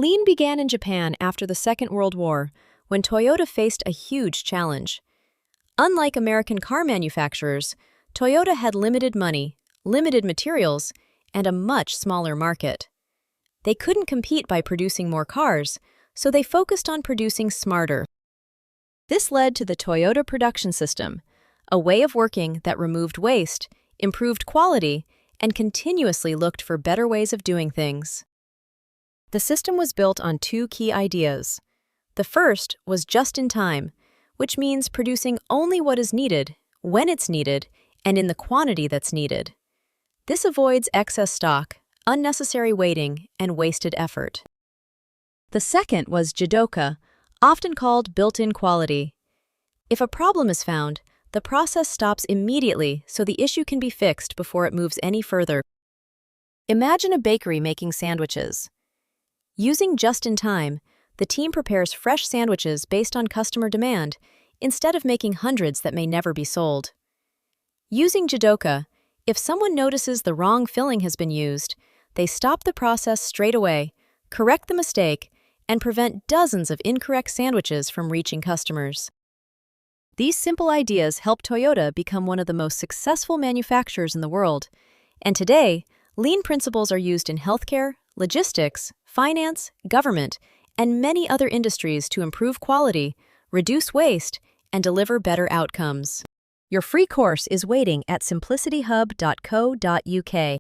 Lean began in Japan after the Second World War, when Toyota faced a huge challenge. Unlike American car manufacturers, Toyota had limited money, limited materials, and a much smaller market. They couldn't compete by producing more cars, so they focused on producing smarter. This led to the Toyota production system, a way of working that removed waste, improved quality, and continuously looked for better ways of doing things. The system was built on two key ideas. The first was just-in-time, which means producing only what is needed, when it's needed, and in the quantity that's needed. This avoids excess stock, unnecessary waiting, and wasted effort. The second was Jidoka, often called built-in quality. If a problem is found, the process stops immediately so the issue can be fixed before it moves any further. Imagine a bakery making sandwiches. Using just-in-time, the team prepares fresh sandwiches based on customer demand, instead of making hundreds that may never be sold. Using Jidoka, if someone notices the wrong filling has been used, they stop the process straight away, correct the mistake, and prevent dozens of incorrect sandwiches from reaching customers. These simple ideas help Toyota become one of the most successful manufacturers in the world, and today, lean principles are used in healthcare, logistics, finance, government, and many other industries to improve quality, reduce waste, and deliver better outcomes. Your free course is waiting at simplicityhub.co.uk.